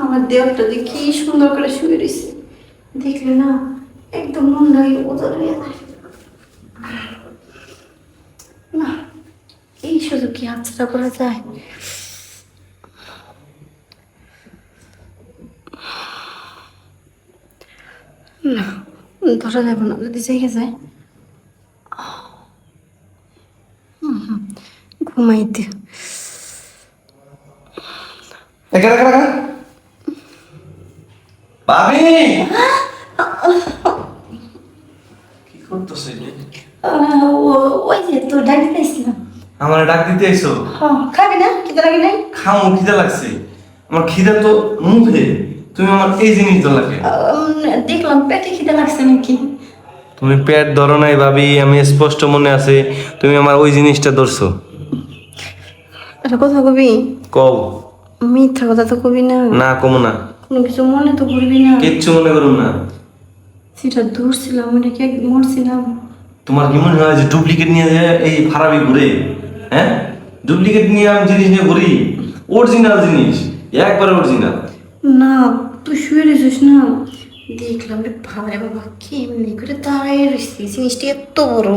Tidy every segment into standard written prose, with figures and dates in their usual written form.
আমার দেহটা যে কি সুন্দর করে শুয়ে রয়েছে, দেখলে না একদম মনটাই উদর হয়ে যায়। না, এই সুযোগ কি হাতছাড়া করা যায়? না, ধরা যাবে না, যদি জেগে যায়। ঘুমাইতে একা একা একা ভাবি কি করতেছ? ওই যে তো ডাক দিতে আসছিলাম। আমার ডাক দিতে এসো? খাবি না? খিদে লাগে নাই? খামো, খিদা লাগছে আমার। খিদা তো মুখে, তুমি আমার এই জিনিস তো লাগে। দেখলাম পেটে খিদে লাগছে নাকি। তুমি পেট ধরো নাই ভাবি, আমি স্পষ্ট মনে আছে তুমি আমার ওই জিনিসটা ধরছো। একটা কথা কবি? কও। মিথ্যা কথা তো কবি না। না কমো না। কোনো কিছু মনে তো করবি না। কিচ্ছু মনে করুন না। সেটা দূর ছিলাম, ওটাকে মরছিলাম। তোমার কি মনে হয় যে ডুপ্লিকেট নিয়ে যায় এই ফারাবি ঘুরে? হ্যাঁ, ডুপ্লিকেট নিয়ে আমি জিনিস নিয়ে ঘুরি? অরিজিনাল জিনিস, একবারে অরিজিনাল। না, তুই শুয়ে রয়েছিস না, দেখলাম রে বাবা বাবা কেমনি করে দাঁড়ায় রয়েছিস, জিনিসটা এত বড়।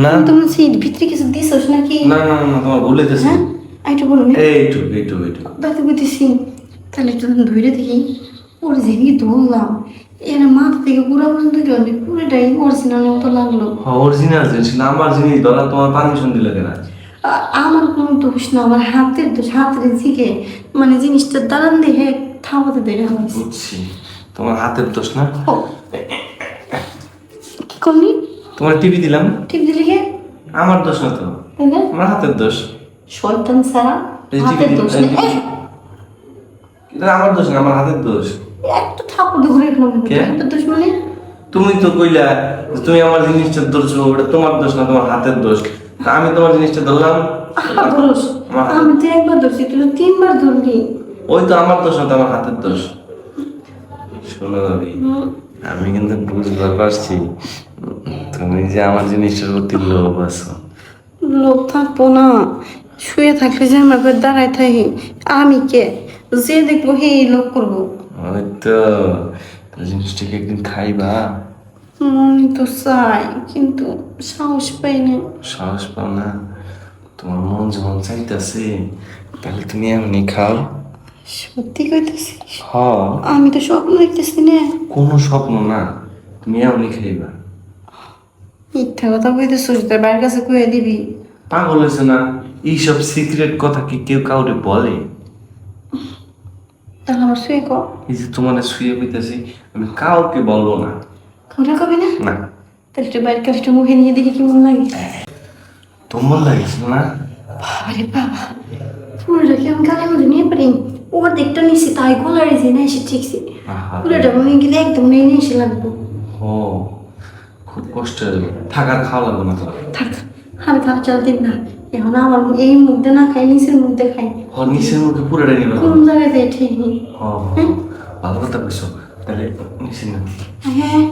না তোমার সেই ভিতরে কিছু দিছিস নাকি? না না না, তোমার ভুলে যাচ্ছে। হ্যাঁ, একটু বলুন। এইটু এইটু এইটু দাঁড়াতে বলতেছি, তাহলে একটু ধরে দেখি। ওর যেদিকে ধরলাম, এর মাথা থেকে পুরো পর্যন্ত ধরলে পুরোটাই অরিজিনাল মতো লাগলো। অরিজিনাল জিনিস না, আমার জিনিস ধরা তোমার পারমিশন দিলে কেন? আমার কোনো দোষ না, আমার হাতের দোষ। হাতের দিকে মানে জিনিসটা দাঁড়ান দেখে থামাতে দেরি হয়েছে। বুঝছি, তোমার হাতের দোষ না। কি করলি? তোমার টিভি দিলাম, টিপ দিলি কে? আমার দোষ না তো, তাহলে আমার হাতের দোষ। শয়তান সারা, এই হাতের টিভি দোষ দিলাম, নেই। এটা আমার দোষ না, আমার হাতের দোষ। একটু ঠাকুর ঘুরে কে? হাতের দোষ মানে? তুমি তো কইলা যে তুমি আমার জিনিসটা ধরছো, ওটা তোমার দোষ না, তোমার হাতের দোষ। তা আমি তোমার জিনিসটা ধরলাম, দোষ? আমি তো একবার ধরছি, তুই তো তিনবার ধরলি। ওই তো আমার দোষ না, তো আমার হাতের দোষ। শোনো ভাবি, আমি কিন্তু বুঝতে পারছি তুমি যে আমার জিনিসটার প্রতি লোভ আছো। লোক থাকবো না, শুয়ে থাকলে যে আমার ঘরে দাঁড়ায় থাকি, আমি কে? যে দেখবো হে লোক করবো। ওই তো, তো জিনিসটাকে একদিন খাইবা। মনে তো চাই, কিন্তু সাহস পাই না। সাহস পাও না? তোমার মন যখন চাইতেছে তাহলে তুমি এমনি খাও। সত্যি কইতেছি? হ, আমি তো স্বপ্ন দেখতেছি না। কোনো স্বপ্ন না, তুমি এমনি খাইবা। মিথ্যা কথা কইতেছিস, তোর বাড়ির কাছে কয়ে দিবি? পাগল হয়েছে না? এইসব সিক্রেট কথা কি কেউ কাউরে বলে? তাহলে আমার শুয়ে কর। এই যে তোমার শুয়ে হইতেছি, আমি কাউকে বলবো না। তোরা কবি না? না, তাহলে তুই বাড়ির কাছে মুখে নিয়ে দেখি কেমন লাগে। তোমার লাগেছিল না? বাবারে বাবা, পুরোটা কি আমি গালের মধ্যে নিয়ে পারি? ওর দেখটা নিচ্ছি, তাই গোলারে যে না এসে ঠিকছে। আহা, পুরোটা মনে গেলে একদম নিয়ে নিয়ে এসে লাগবো। ও খুব কষ্ট হয়ে যাবে, থাকার খাওয়া লাগবে না তো। থাক, আমি তার চাল দিন না। এখন আমার এই মুখটা না খাই, নিচের মুখটা খাই। ও নিচের মুখে পুরোটা নিবে। কোন জায়গায় যায় ঠিক নেই। ও ভালো কথা কইছো, তাহলে নিচে না। হ্যাঁ,